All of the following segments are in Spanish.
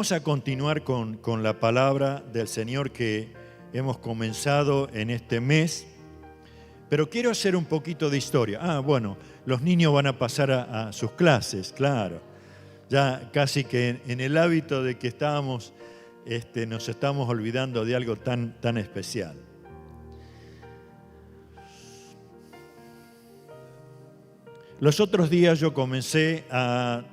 Vamos a continuar con la palabra del Señor que hemos comenzado en este mes, pero quiero hacer un poquito de historia. Bueno, los niños van a pasar a sus clases, claro. Ya casi que en el hábito de que estábamos, nos estamos olvidando de algo tan especial. Los otros días yo comencé a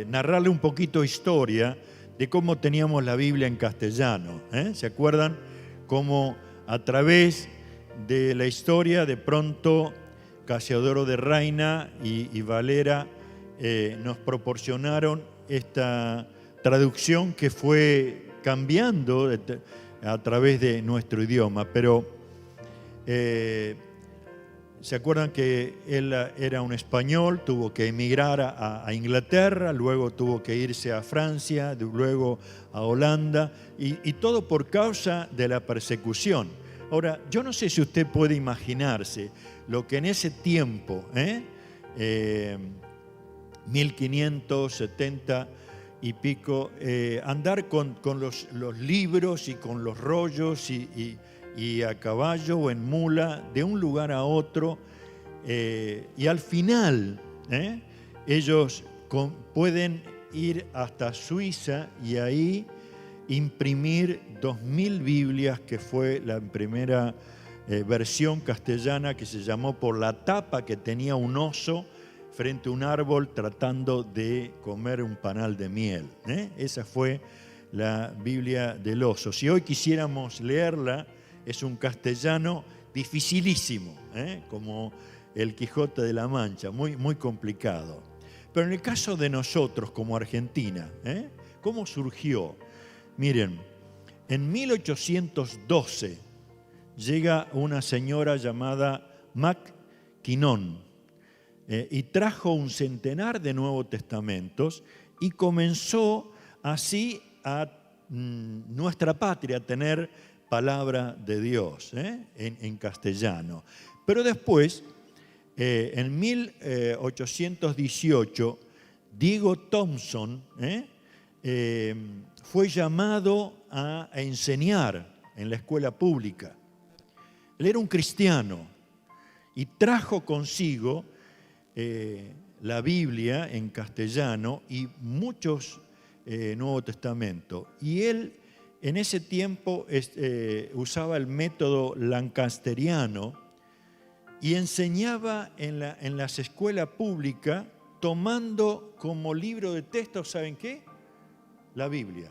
narrarle un poquito historia de cómo teníamos la Biblia en castellano. ¿Se acuerdan? Cómo a través de la historia de pronto Casiodoro de Reina y Valera nos proporcionaron esta traducción que fue cambiando a través de nuestro idioma. Pero ¿se acuerdan que él era un español? Tuvo que emigrar a Inglaterra, luego tuvo que irse a Francia, luego a Holanda, y todo por causa de la persecución. Ahora, yo no sé si usted puede imaginarse lo que en ese tiempo, 1570 y pico, andar con los libros y con los rollos y a caballo o en mula, de un lugar a otro, y al final ellos pueden ir hasta Suiza y ahí imprimir 2000 Biblias, que fue la primera versión castellana, que se llamó por la tapa que tenía un oso frente a un árbol tratando de comer un panal de miel. Esa fue la Biblia del oso. Si hoy quisiéramos leerla, es un castellano dificilísimo, como el Quijote de la Mancha, muy complicado. Pero en el caso de nosotros como Argentina, ¿cómo surgió? Miren, en 1812 llega una señora llamada Mackinnon y trajo un centenar de Nuevos Testamentos y comenzó así a nuestra patria a tener palabra de Dios en castellano. Pero después, en 1818, Diego Thompson fue llamado a enseñar en la escuela pública. Él era un cristiano y trajo consigo la Biblia en castellano y muchos Nuevos Testamentos. Y él en ese tiempo usaba el método lancasteriano y enseñaba en las escuelas públicas tomando como libro de texto, ¿saben qué? La Biblia.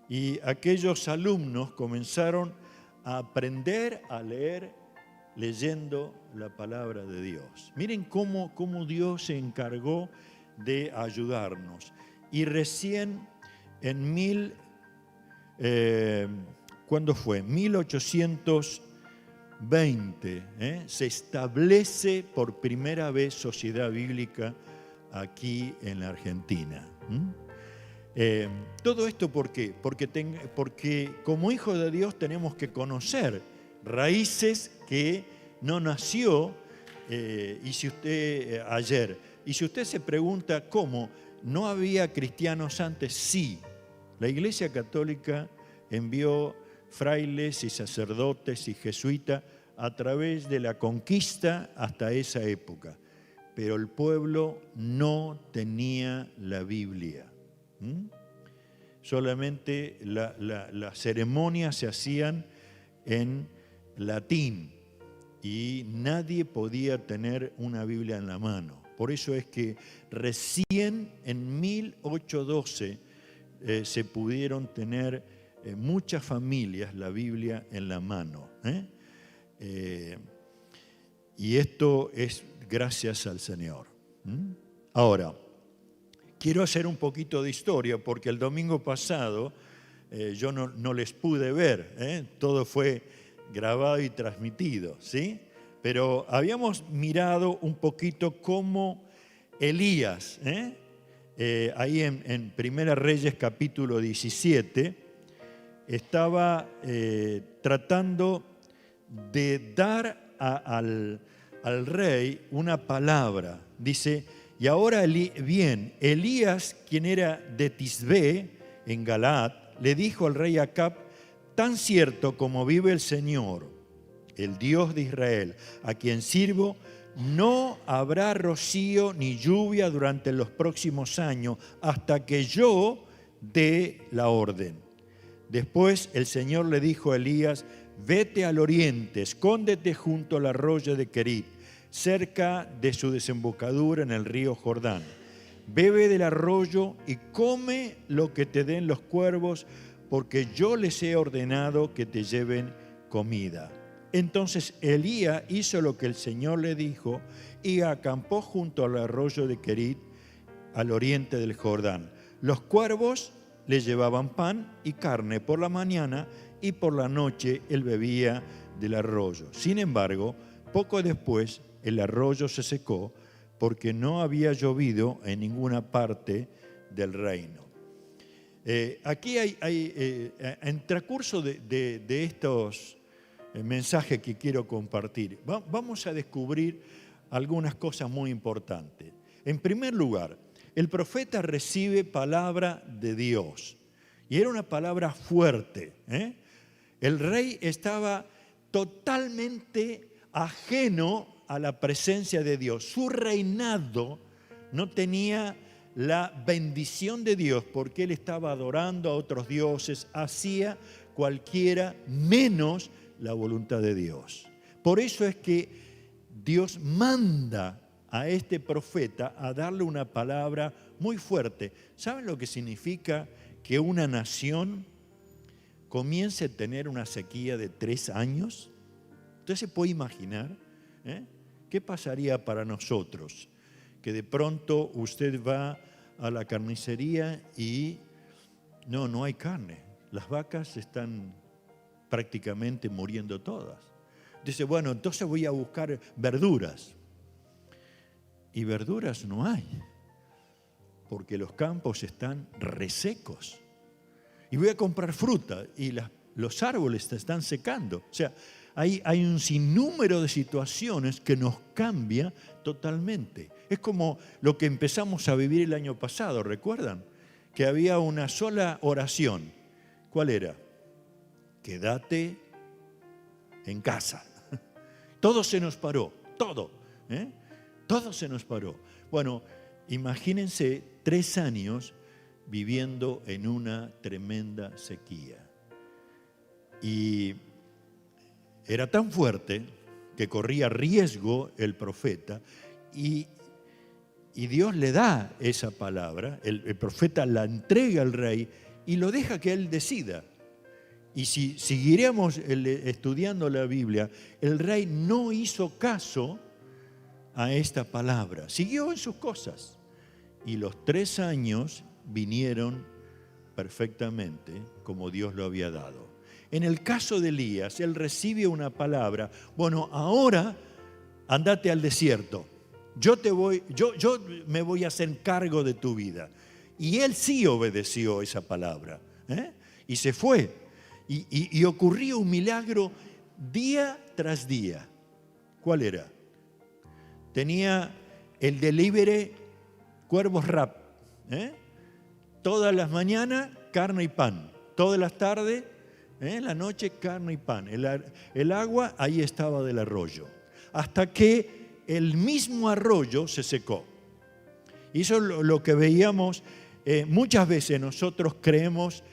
Y aquellos alumnos comenzaron a aprender a leer leyendo la palabra de Dios. Miren cómo Dios se encargó de ayudarnos. Y recién en ¿cuándo fue? 1820, se establece por primera vez Sociedad Bíblica aquí en la Argentina. Todo esto, ¿por qué? Porque como hijos de Dios tenemos que conocer raíces que no nació ayer. Y si usted se pregunta cómo, ¿no había cristianos antes? Sí. La Iglesia Católica envió frailes y sacerdotes y jesuitas a través de la conquista hasta esa época. Pero el pueblo no tenía la Biblia. Solamente las ceremonias se hacían en latín y nadie podía tener una Biblia en la mano. Por eso es que recién en 1812 se pudieron tener muchas familias la Biblia en la mano. Y esto es gracias al Señor. Ahora, quiero hacer un poquito de historia porque el domingo pasado yo no les pude ver, todo fue grabado y transmitido, ¿sí? Pero habíamos mirado un poquito cómo Elías, ahí en Primera Reyes capítulo 17, estaba tratando de dar al rey una palabra. Dice, Y ahora, Elías, quien era de Tisbé, en Galaad, le dijo al rey Acab: tan cierto como vive el Señor, el Dios de Israel, a quien sirvo, no habrá rocío ni lluvia durante los próximos años, hasta que yo dé la orden. Después el Señor le dijo a Elías: vete al oriente, escóndete junto al arroyo de Querit, cerca de su desembocadura en el río Jordán. Bebe del arroyo y come lo que te den los cuervos, porque yo les he ordenado que te lleven comida. Entonces Elías hizo lo que el Señor le dijo y acampó junto al arroyo de Querit, al oriente del Jordán. Los cuervos le llevaban pan y carne por la mañana, y por la noche él bebía del arroyo. Sin embargo, poco después el arroyo se secó, porque no había llovido en ninguna parte del reino. Aquí en transcurso de estos mensajes que quiero compartir, vamos a descubrir algunas cosas muy importantes. En primer lugar, el profeta recibe palabra de Dios, y era una palabra fuerte. El rey estaba totalmente ajeno a la presencia de Dios. Su reinado no tenía la bendición de Dios, porque él estaba adorando a otros dioses, hacía cualquiera menos la voluntad de Dios. Por eso es que Dios manda a este profeta a darle una palabra muy fuerte. ¿Saben lo que significa que una nación comience a tener una sequía de 3 años? ¿Usted se puede imaginar? ¿Qué pasaría para nosotros? Que de pronto usted va a la carnicería y no hay carne. Las vacas están prácticamente muriendo todas. Dice, bueno, entonces voy a buscar verduras. Y verduras no hay, porque los campos están resecos. Y voy a comprar fruta y los árboles se están secando. O sea, hay un sinnúmero de situaciones que nos cambia totalmente. Es como lo que empezamos a vivir el año pasado, ¿recuerdan? Que había una sola oración. ¿Cuál era? Quédate en casa. Todo se nos paró, todo. Todo se nos paró. Bueno, imagínense 3 años viviendo en una tremenda sequía. Y era tan fuerte que corría riesgo el profeta, y Dios le da esa palabra, el profeta la entrega al rey y lo deja que él decida. Y si siguiéramos estudiando la Biblia, el rey no hizo caso a esta palabra, siguió en sus cosas. Y los 3 años vinieron perfectamente como Dios lo había dado. En el caso de Elías, él recibe una palabra: bueno, ahora andate al desierto, yo me voy a hacer cargo de tu vida. Y él sí obedeció esa palabra, y se fue. Y ocurrió un milagro día tras día. ¿Cuál era? Tenía el delivery Cuervos Rap. Todas las mañanas carne y pan, todas las tardes, en la noche carne y pan. El agua ahí estaba del arroyo, hasta que el mismo arroyo se secó. Y eso es lo que veíamos. Muchas veces nosotros creemos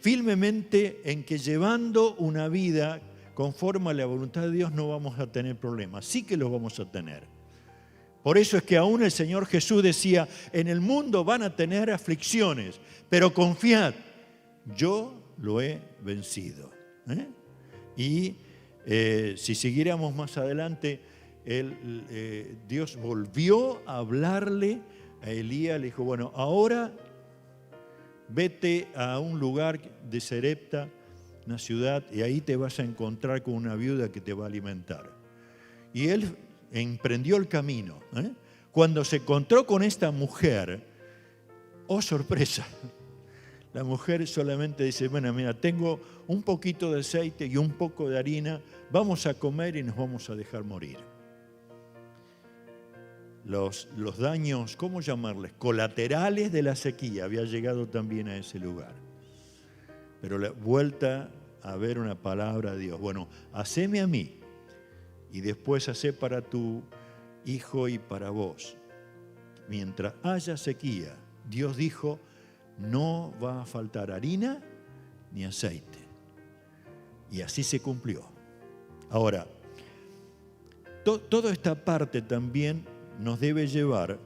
firmemente en que llevando una vida conforme a la voluntad de Dios no vamos a tener problemas. Sí que los vamos a tener. Por eso es que aún el Señor Jesús decía: en el mundo van a tener aflicciones, pero confiad, yo lo he vencido. Y si siguiéramos más adelante, Dios volvió a hablarle a Elías, le dijo: bueno, ahora vete a un lugar de Sarepta, una ciudad, y ahí te vas a encontrar con una viuda que te va a alimentar. Y él emprendió el camino. Cuando se encontró con esta mujer, oh sorpresa, la mujer solamente dice: bueno, mira, tengo un poquito de aceite y un poco de harina, vamos a comer y nos vamos a dejar morir. los daños, ¿cómo llamarles? Colaterales de la sequía. Había llegado también a ese lugar. Pero la vuelta a ver una palabra de Dios. Bueno, haceme a mí y después hacé para tu hijo y para vos. Mientras haya sequía, Dios dijo, no va a faltar harina ni aceite. Y así se cumplió. Ahora, toda esta parte también nos debe llevar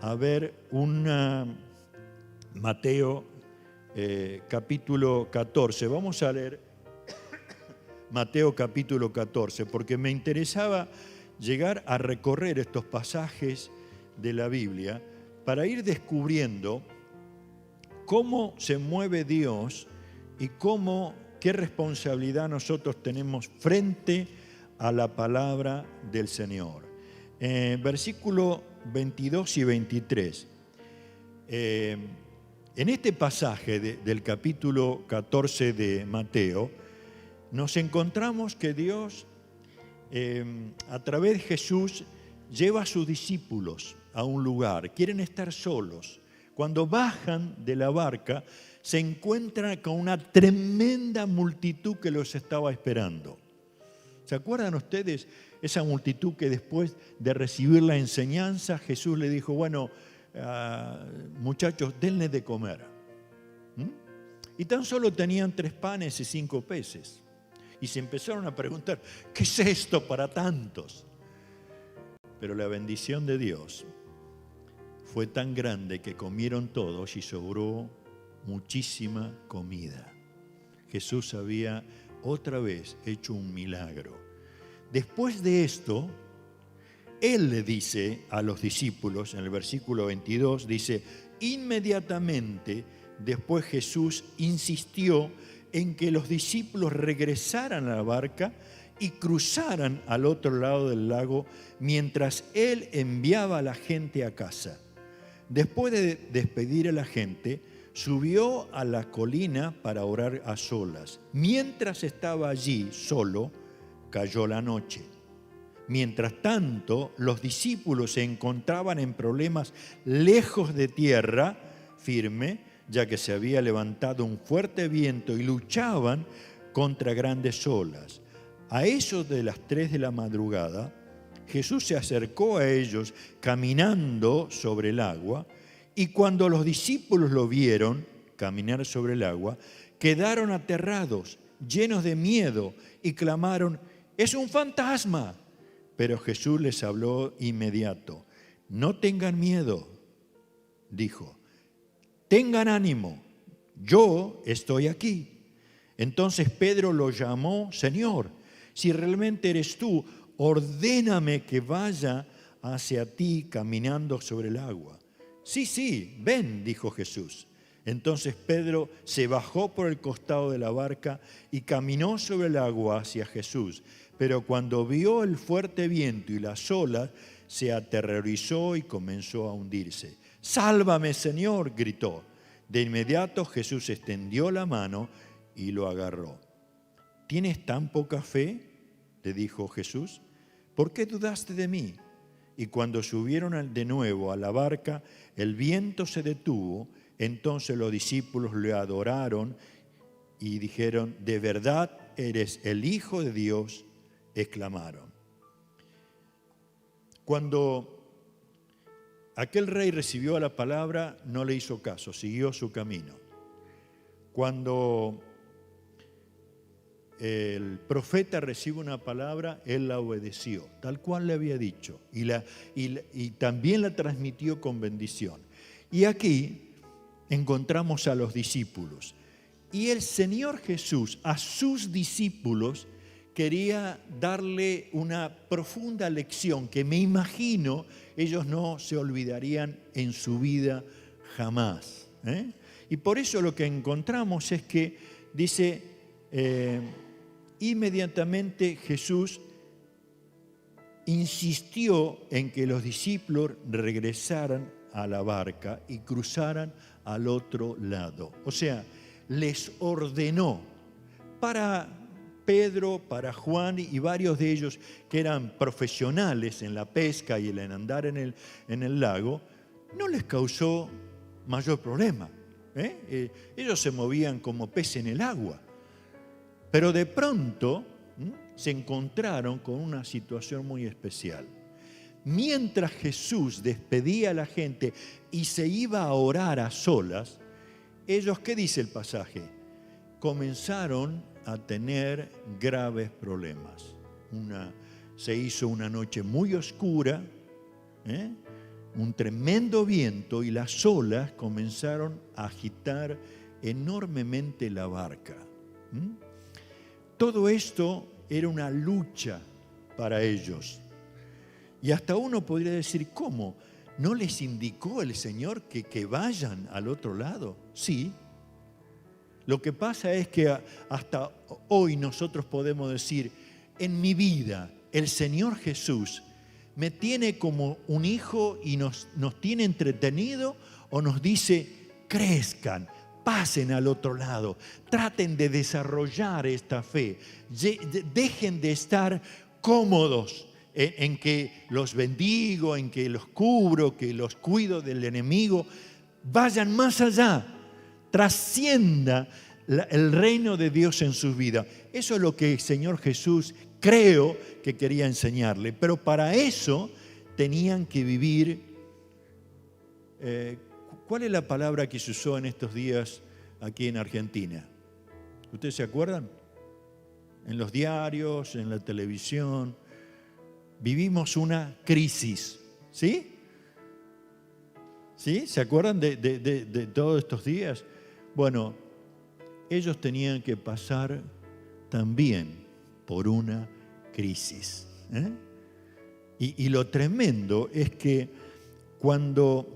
a ver Mateo capítulo 14. Vamos a leer Mateo capítulo 14, porque me interesaba llegar a recorrer estos pasajes de la Biblia para ir descubriendo cómo se mueve Dios y qué responsabilidad nosotros tenemos frente a la palabra del Señor. Versículo 22 y 23. En este pasaje del capítulo 14 de Mateo, nos encontramos que Dios, a través de Jesús, lleva a sus discípulos a un lugar. Quieren estar solos. Cuando bajan de la barca, se encuentran con una tremenda multitud que los estaba esperando. ¿Se acuerdan ustedes esa multitud que después de recibir la enseñanza, Jesús le dijo, bueno, muchachos, denle de comer? Y tan solo tenían 3 panes y 5 peces. Y se empezaron a preguntar, ¿qué es esto para tantos? Pero la bendición de Dios fue tan grande que comieron todos y sobró muchísima comida. Jesús había otra vez hecho un milagro. Después de esto, Él le dice a los discípulos, en el versículo 22, dice, inmediatamente después Jesús insistió en que los discípulos regresaran a la barca y cruzaran al otro lado del lago mientras Él enviaba a la gente a casa. Después de despedir a la gente, subió a la colina para orar a solas. Mientras estaba allí solo, cayó la noche. Mientras tanto, los discípulos se encontraban en problemas lejos de tierra firme, ya que se había levantado un fuerte viento y luchaban contra grandes olas. A eso de las 3 de la madrugada, Jesús se acercó a ellos caminando sobre el agua, y cuando los discípulos lo vieron caminar sobre el agua, quedaron aterrados, llenos de miedo, y clamaron, ¡es un fantasma! Pero Jesús les habló inmediato. No tengan miedo, dijo. Tengan ánimo, yo estoy aquí. Entonces Pedro lo llamó, Señor, si realmente eres tú, ordéname que vaya hacia ti caminando sobre el agua. Sí, ven, dijo Jesús. Entonces Pedro se bajó por el costado de la barca y caminó sobre el agua hacia Jesús. Pero cuando vio el fuerte viento y las olas, se aterrorizó y comenzó a hundirse. ¡Sálvame, Señor!, gritó. De inmediato Jesús extendió la mano y lo agarró. ¿Tienes tan poca fe?, le dijo Jesús. ¿Por qué dudaste de mí? Y cuando subieron de nuevo a la barca, el viento se detuvo. Entonces los discípulos le adoraron y dijeron, «¿De verdad eres el Hijo de Dios?», exclamaron. Cuando aquel rey recibió la palabra, no le hizo caso, siguió su camino. Cuando el profeta recibe una palabra, él la obedeció, tal cual le había dicho, y también la transmitió con bendición. Y aquí encontramos a los discípulos. Y el Señor Jesús a sus discípulos quería darle una profunda lección que me imagino ellos no se olvidarían en su vida jamás. Y por eso lo que encontramos es que dice, inmediatamente Jesús insistió en que los discípulos regresaran a la barca y cruzaran al otro lado. O sea, les ordenó para Pedro, para Juan y varios de ellos que eran profesionales en la pesca y en andar en el lago, no les causó mayor problema. Ellos se movían como peces en el agua. Pero de pronto se encontraron con una situación muy especial. Mientras Jesús despedía a la gente y se iba a orar a solas, ellos, ¿qué dice el pasaje? Comenzaron a tener graves problemas. Se hizo una noche muy oscura, un tremendo viento, y las olas comenzaron a agitar enormemente la barca. Todo esto era una lucha para ellos. Y hasta uno podría decir, ¿cómo? ¿No les indicó el Señor que vayan al otro lado? Sí. Lo que pasa es que hasta hoy nosotros podemos decir, en mi vida el Señor Jesús me tiene como un hijo y nos tiene entretenido, o nos dice, crezcan, pasen al otro lado, traten de desarrollar esta fe, dejen de estar cómodos en que los bendigo, en que los cubro, que los cuido del enemigo. Vayan más allá, trascienda el reino de Dios en sus vidas. Eso es lo que el Señor Jesús creo que quería enseñarle, pero para eso tenían que vivir. ¿Cuál es la palabra que se usó en estos días aquí en Argentina? ¿Ustedes se acuerdan? En los diarios, en la televisión, vivimos una crisis, ¿sí? ¿Sí? ¿Se acuerdan de todos estos días? Bueno, ellos tenían que pasar también por una crisis. Y lo tremendo es que cuando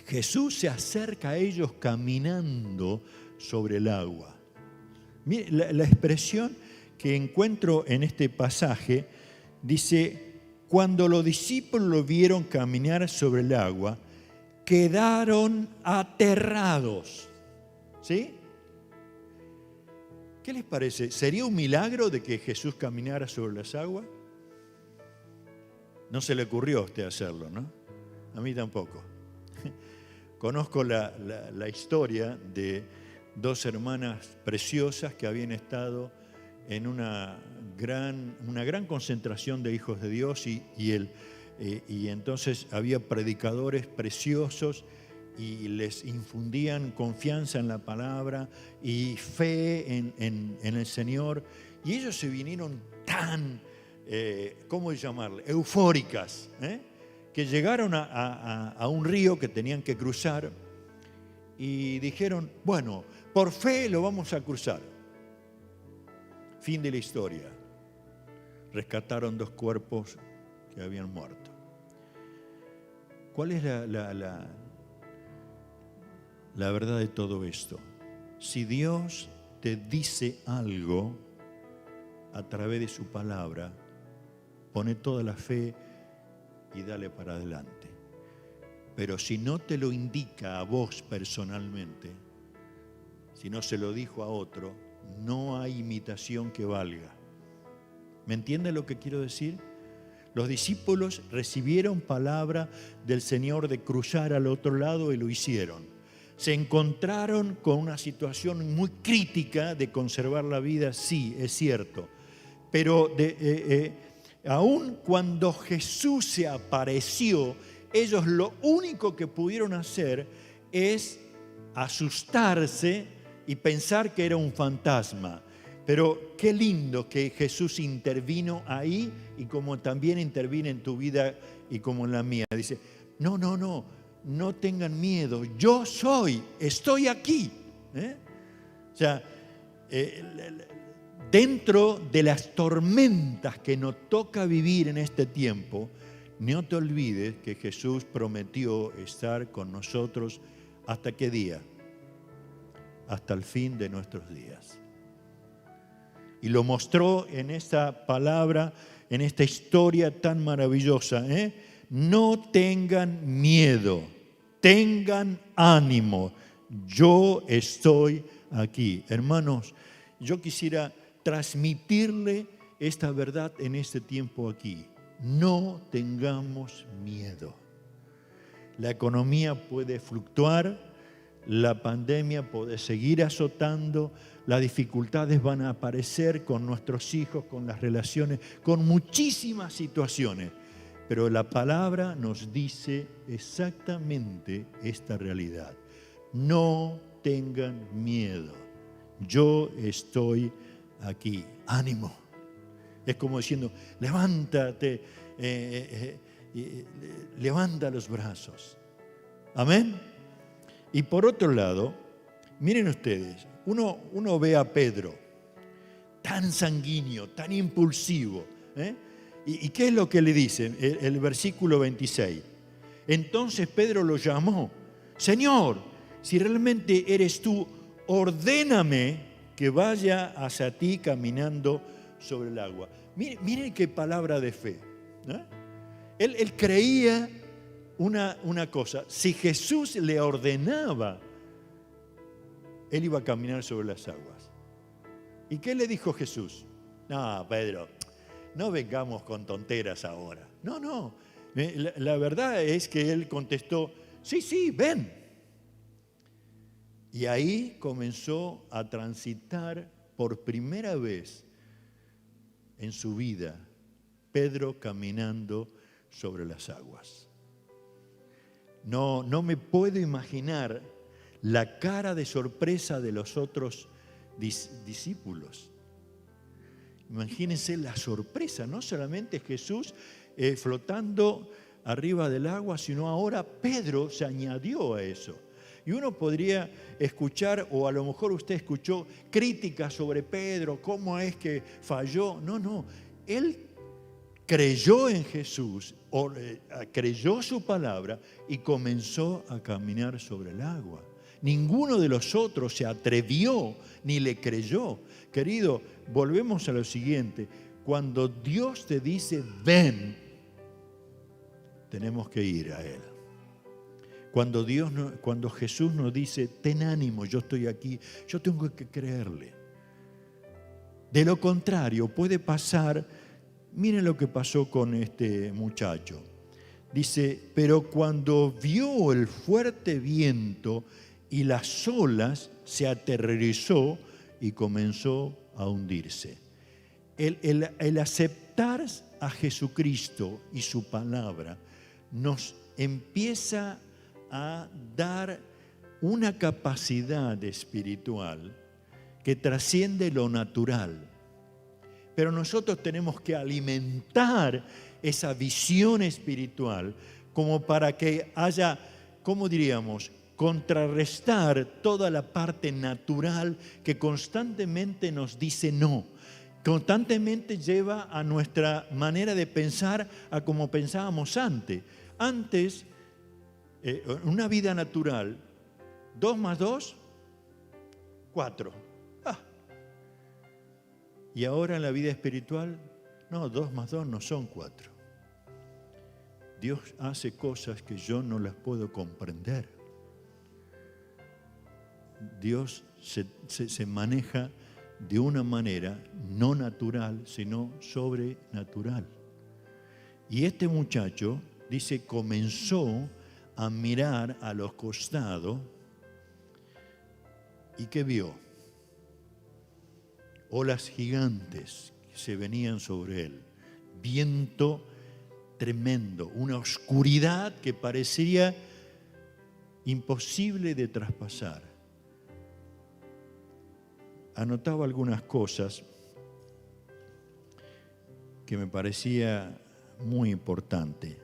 Jesús se acerca a ellos caminando sobre el agua, mire, la expresión que encuentro en este pasaje dice, cuando los discípulos lo vieron caminar sobre el agua, quedaron aterrados. ¿Sí? ¿Qué les parece? ¿Sería un milagro de que Jesús caminara sobre las aguas? No se le ocurrió a usted hacerlo, ¿no? A mí tampoco. Conozco la historia de dos hermanas preciosas que habían estado en una gran concentración de hijos de Dios y entonces había predicadores preciosos y les infundían confianza en la palabra y fe en el Señor, y ellos se vinieron tan, ¿cómo llamarle?, eufóricas, que llegaron a un río que tenían que cruzar y dijeron, bueno, por fe lo vamos a cruzar. Fin de la historia. Rescataron 2 cuerpos que habían muerto. ¿Cuál es la verdad de todo esto? Si Dios te dice algo a través de su palabra, pone toda la fe y dale para adelante. Pero si no te lo indica a vos personalmente, si no se lo dijo a otro, no hay imitación que valga. ¿Me entiende lo que quiero decir? Los discípulos recibieron palabra del Señor de cruzar al otro lado y lo hicieron. Se encontraron con una situación muy crítica de conservar la vida, sí, es cierto. Pero aun cuando Jesús se apareció, ellos lo único que pudieron hacer es asustarse y pensar que era un fantasma. Pero qué lindo que Jesús intervino ahí, y como también interviene en tu vida y como en la mía. Dice, no tengan miedo, yo estoy aquí. O sea, dentro de las tormentas que nos toca vivir en este tiempo, no te olvides que Jesús prometió estar con nosotros ¿hasta qué día? Hasta el fin de nuestros días. Y lo mostró en esta palabra, en esta historia tan maravillosa. No tengan miedo, tengan ánimo, yo estoy aquí. Hermanos, yo quisiera transmitirle esta verdad en este tiempo aquí. No tengamos miedo. La economía puede fluctuar, la pandemia puede seguir azotando, las dificultades van a aparecer con nuestros hijos, con las relaciones, con muchísimas situaciones. Pero la palabra nos dice exactamente esta realidad. No tengan miedo. Yo estoy aquí. Ánimo. Es como diciendo, levántate, levanta los brazos. Amén. Y por otro lado, miren ustedes, uno ve a Pedro, tan sanguíneo, tan impulsivo. ¿Y qué es lo que le dice? El versículo 26. Entonces Pedro lo llamó. Señor, si realmente eres tú, ordéname que vaya hacia ti caminando sobre el agua. Miren qué palabra de fe. Él creía una cosa. Si Jesús le ordenaba, él iba a caminar sobre las aguas. ¿Y qué le dijo Jesús? No, Pedro, no vengamos con tonteras ahora. No. La verdad es que él contestó, sí, ven. Y ahí comenzó a transitar por primera vez en su vida Pedro caminando sobre las aguas. No me puedo imaginar la cara de sorpresa de los otros discípulos. Imagínense la sorpresa, no solamente Jesús flotando arriba del agua, sino ahora Pedro se añadió a eso. Y uno podría escuchar, o a lo mejor usted escuchó críticas sobre Pedro, cómo es que falló. No, él creyó en Jesús, creyó su palabra y comenzó a caminar sobre el agua. Ninguno de los otros se atrevió ni le creyó. Querido, volvemos a lo siguiente. Cuando Dios te dice, ven, tenemos que ir a Él. Cuando Jesús nos dice, ten ánimo, yo estoy aquí, yo tengo que creerle. De lo contrario, puede pasar, miren lo que pasó con este muchacho. Dice, pero cuando vio el fuerte viento y las olas, se aterrorizó y comenzó a hundirse. El aceptar a Jesucristo y su palabra nos empieza a dar una capacidad espiritual que trasciende lo natural. Pero nosotros tenemos que alimentar esa visión espiritual como para que haya, ¿cómo diríamos?, contrarrestar toda la parte natural que constantemente nos dice no. Constantemente lleva a nuestra manera de pensar a como pensábamos antes. Antes, una vida natural, 2 más 2, 4. Y ahora en la vida espiritual, no, 2 más 2 no son 4. Dios hace cosas que yo no las puedo comprender. Dios se maneja de una manera no natural, sino sobrenatural. Y este muchacho, dice, comenzó a mirar a los costados. ¿Y qué vio? Olas gigantes que se venían sobre él. Viento tremendo, una oscuridad que parecía imposible de traspasar. Anotaba algunas cosas que me parecía muy importante.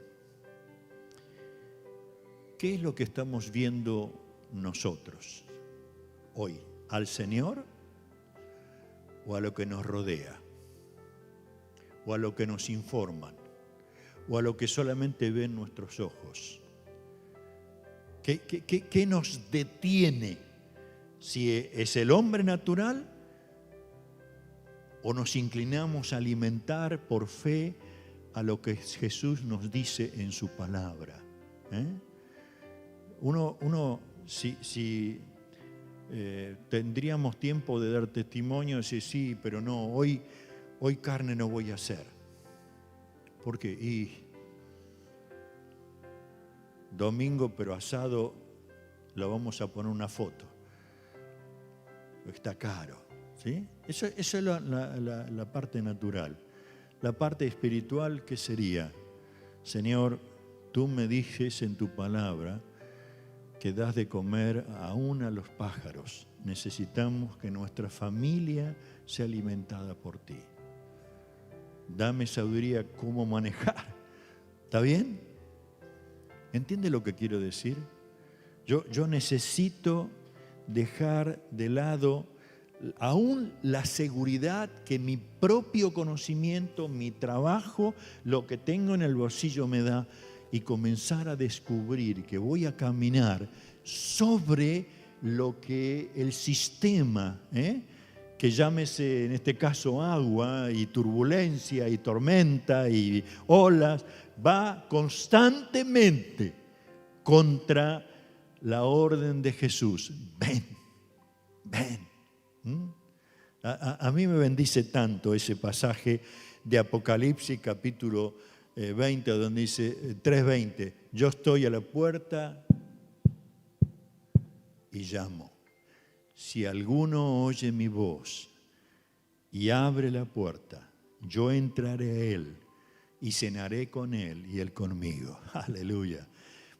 ¿Qué es lo que estamos viendo nosotros hoy? ¿Al Señor o a lo que nos rodea? ¿O a lo que nos informan? ¿O a lo que solamente ven nuestros ojos? ¿Qué nos detiene? Si es el hombre natural o nos inclinamos a alimentar por fe a lo que Jesús nos dice en su palabra. Si tendríamos tiempo de dar testimonio, decir sí, pero no, hoy carne no voy a hacer. ¿Por qué? Y domingo, pero asado, lo vamos a poner una foto. Está caro, ¿sí? Eso es la parte natural. La parte espiritual, ¿qué sería? Señor, tú me dices en tu palabra que das de comer aún a los pájaros. Necesitamos que nuestra familia sea alimentada por ti. Dame sabiduría cómo manejar. ¿Está bien? ¿Entiende lo que quiero decir? Yo necesito dejar de lado aún la seguridad que mi propio conocimiento, mi trabajo, lo que tengo en el bolsillo me da, y comenzar a descubrir que voy a caminar sobre lo que el sistema, que llámese en este caso agua y turbulencia y tormenta y olas, va constantemente contra la orden de Jesús. Ven, ven. A mí me bendice tanto ese pasaje de Apocalipsis capítulo 20, donde dice 3:20, yo estoy a la puerta y llamo. Si alguno oye mi voz y abre la puerta, yo entraré a él y cenaré con él y él conmigo. Aleluya.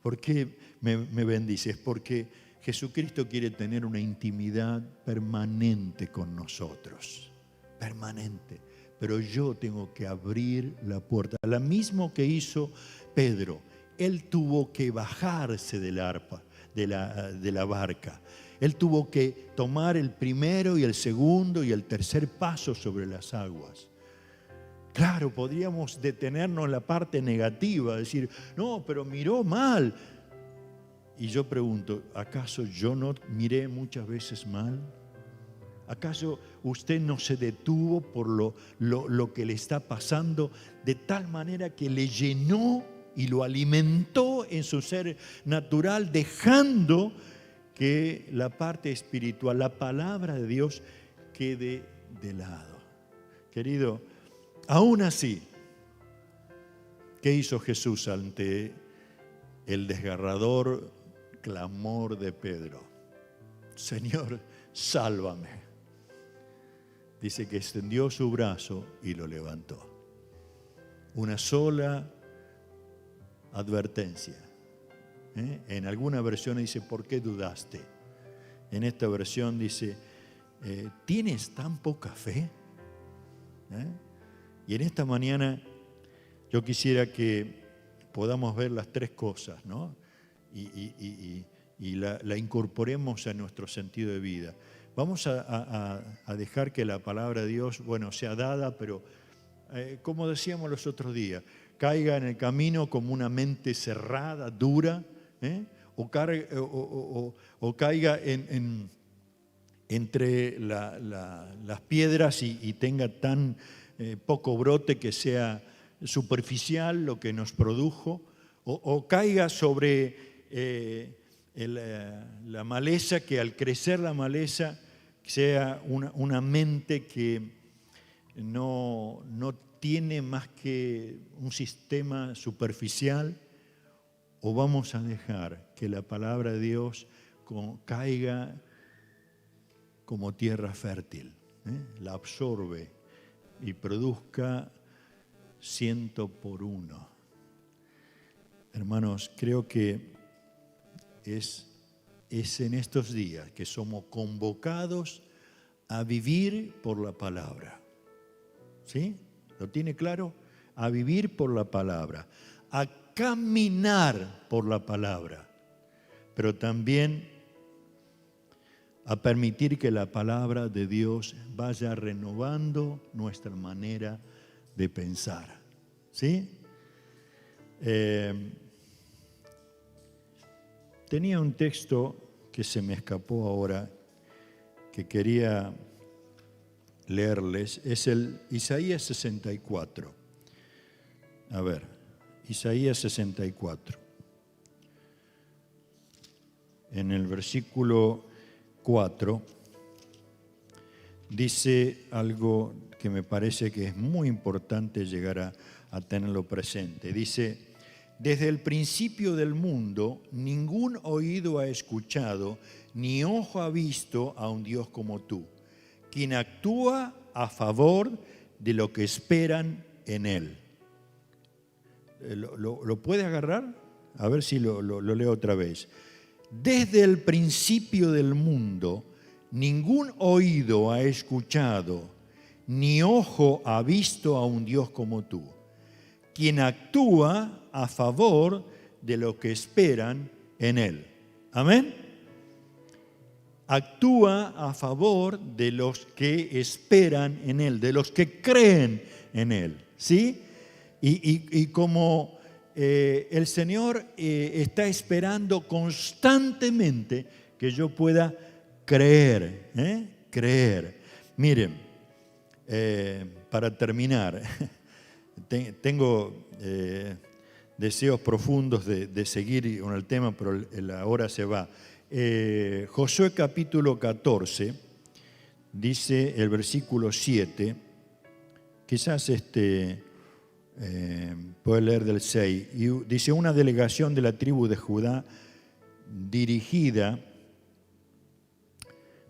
¿Por qué me bendices? Porque Jesucristo quiere tener una intimidad permanente con nosotros. Permanente. Pero yo tengo que abrir la puerta. La misma que hizo Pedro. Él tuvo que bajarse de la barca. Él tuvo que tomar el primero y el segundo y el tercer paso sobre las aguas. Claro, podríamos detenernos en la parte negativa, decir, no, pero miró mal. Y yo pregunto, ¿acaso yo no miré muchas veces mal? ¿Acaso usted no se detuvo por lo que le está pasando de tal manera que le llenó y lo alimentó en su ser natural, dejando que la parte espiritual, la palabra de Dios, quede de lado? Querido, aún así, ¿qué hizo Jesús ante el desgarrador clamor de Pedro? Señor, sálvame. Dice que extendió su brazo y lo levantó. Una sola advertencia. En alguna versión dice, ¿por qué dudaste? En esta versión dice, ¿tienes tan poca fe? Y en esta mañana yo quisiera que podamos ver las tres cosas, ¿no? Y la incorporemos a nuestro sentido de vida. Vamos a dejar que la palabra de Dios, sea dada, pero como decíamos los otros días, caiga en el camino como una mente cerrada, dura, o caiga entre las piedras y tenga tan poco brote que sea superficial lo que nos produjo, o caiga sobre la maleza, que al crecer la maleza sea una mente que no tiene más que un sistema superficial, o vamos a dejar que la palabra de Dios caiga como tierra fértil, la absorbe y produzca 100 por 1. Hermanos, creo que es en estos días que somos convocados a vivir por la palabra. ¿Sí? ¿Lo tiene claro? A vivir por la palabra, a caminar por la palabra, pero también a permitir que la palabra de Dios vaya renovando nuestra manera de pensar. ¿Sí? Tenía un texto que se me escapó ahora, que quería leerles, es el Isaías 64. A ver, Isaías 64. En el versículo 4, dice algo que me parece que es muy importante llegar a tenerlo presente. Dice: desde el principio del mundo, ningún oído ha escuchado, ni ojo ha visto a un Dios como tú, quien actúa a favor de lo que esperan en Él. ¿Lo puede agarrar? A ver si lo leo otra vez. Desde el principio del mundo, ningún oído ha escuchado, ni ojo ha visto a un Dios como tú, quien actúa a favor de lo que esperan en Él. Amén. Actúa a favor de los que esperan en Él, de los que creen en Él, ¿sí? Y como el Señor está esperando constantemente que yo pueda creer, creer. Miren, para terminar, tengo deseos profundos de seguir con el tema, pero la hora se va. Josué capítulo 14, dice el versículo 7, quizás puede leer del 6, y dice: una delegación de la tribu de Judá, dirigida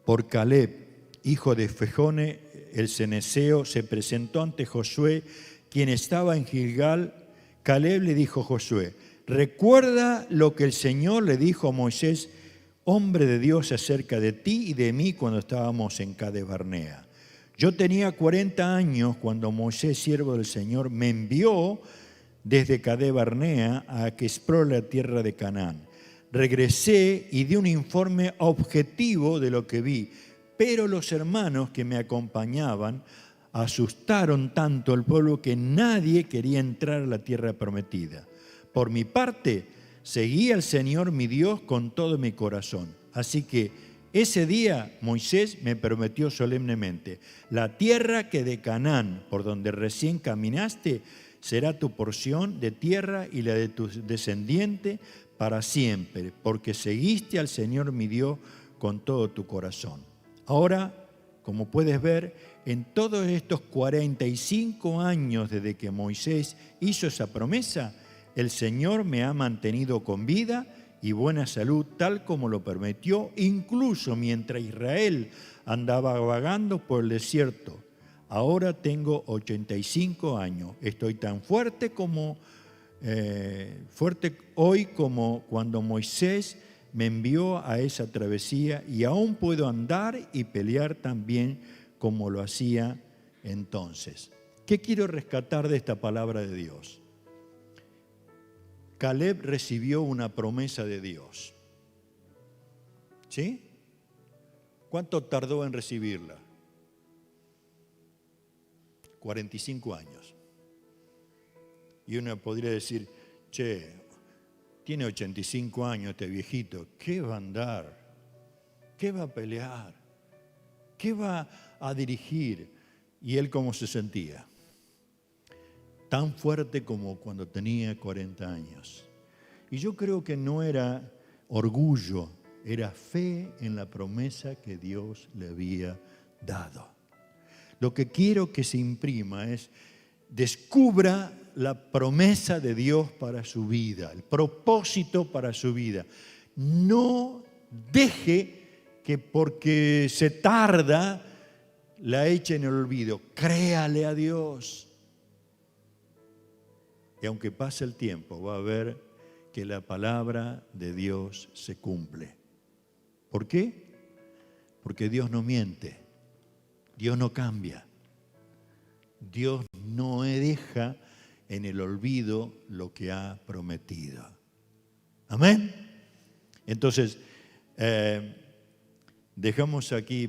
por Caleb, hijo de Jefone el ceneseo, se presentó ante Josué, quien estaba en Gilgal. Caleb le dijo a Josué: recuerda lo que el Señor le dijo a Moisés, hombre de Dios, acerca de ti y de mí cuando estábamos en Cades Barnea. Yo tenía 40 años cuando Moisés, siervo del Señor, me envió desde Cades Barnea a que explore la tierra de Canaán. Regresé y di un informe objetivo de lo que vi, pero los hermanos que me acompañaban asustaron tanto al pueblo que nadie quería entrar a la tierra prometida. Por mi parte, seguí al Señor mi Dios con todo mi corazón. Así que ese día Moisés me prometió solemnemente: la tierra que de Canaán, por donde recién caminaste, será tu porción de tierra y la de tu descendiente para siempre, porque seguiste al Señor mi Dios con todo tu corazón. Ahora, como puedes ver, en todos estos 45 años desde que Moisés hizo esa promesa, el Señor me ha mantenido con vida y buena salud, tal como lo prometió, incluso mientras Israel andaba vagando por el desierto. Ahora tengo 85 años. Estoy tan fuerte hoy como cuando Moisés me envió a esa travesía, y aún puedo andar y pelear tan bien como lo hacía entonces. ¿Qué quiero rescatar de esta palabra de Dios? Caleb recibió una promesa de Dios. ¿Sí? ¿Cuánto tardó en recibirla? 45 años. Y uno podría decir: che, tiene 85 años este viejito, ¿qué va a andar? ¿Qué va a pelear? ¿Qué va a dirigir? ¿Y él cómo se sentía? Tan fuerte como cuando tenía 40 años. Y yo creo que no era orgullo, era fe en la promesa que Dios le había dado. Lo que quiero que se imprima es: descubra la promesa de Dios para su vida, el propósito para su vida. No deje que porque se tarda la eche en el olvido. Créale a Dios. Y aunque pase el tiempo, va a ver que la palabra de Dios se cumple. ¿Por qué? Porque Dios no miente, Dios no cambia, Dios no deja en el olvido lo que ha prometido. Amén. Entonces, dejamos aquí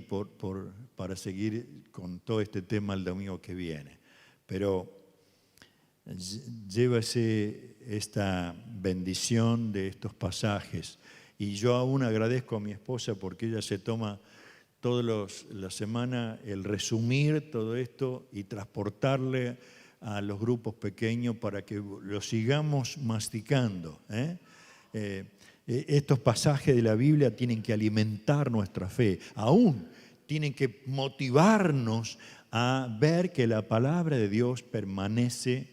para seguir con todo este tema el domingo que viene. Pero llévese esta bendición de estos pasajes. Y yo aún agradezco a mi esposa porque ella se toma toda la semana el resumir todo esto y transportarle a los grupos pequeños para que lo sigamos masticando. Estos pasajes de la Biblia tienen que alimentar nuestra fe, aún tienen que motivarnos a ver que la palabra de Dios permanece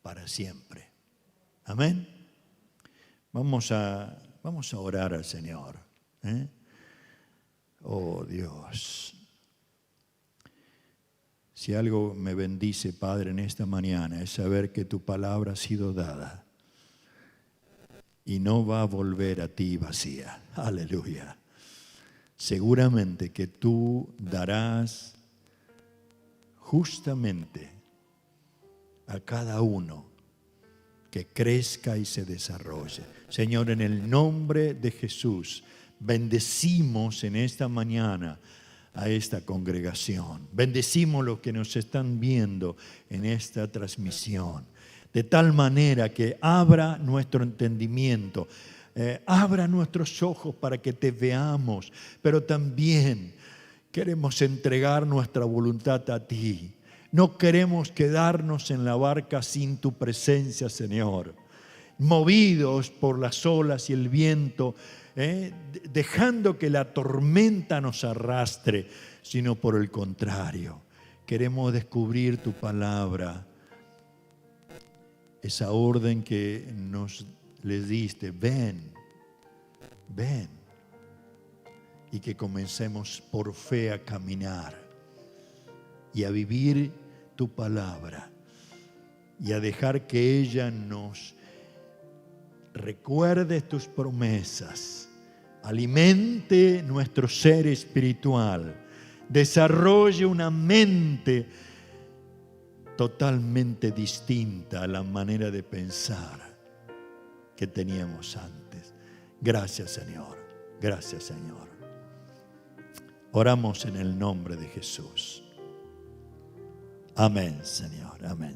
para siempre. Amén. Vamos a orar al Señor. Oh Dios, si algo me bendice, Padre, en esta mañana es saber que tu palabra ha sido dada y no va a volver a ti vacía. Aleluya. Seguramente que tú darás justamente a cada uno que crezca y se desarrolle. Señor, en el nombre de Jesús, bendecimos en esta mañana a esta congregación. Bendecimos los que nos están viendo en esta transmisión. De tal manera que abra nuestro entendimiento, abra nuestros ojos para que te veamos, pero también queremos entregar nuestra voluntad a ti. No queremos quedarnos en la barca sin tu presencia, Señor. Movidos por las olas y el viento, dejando que la tormenta nos arrastre, sino por el contrario. Queremos descubrir tu palabra, esa orden que nos les diste, ven, y que comencemos por fe a caminar y a vivir tu palabra y a dejar que ella nos recuerde tus promesas, alimente nuestro ser espiritual, desarrolle una mente totalmente distinta a la manera de pensar que teníamos antes. Gracias, Señor. Gracias, Señor. Oramos en el nombre de Jesús. Amén, Señor. Amén.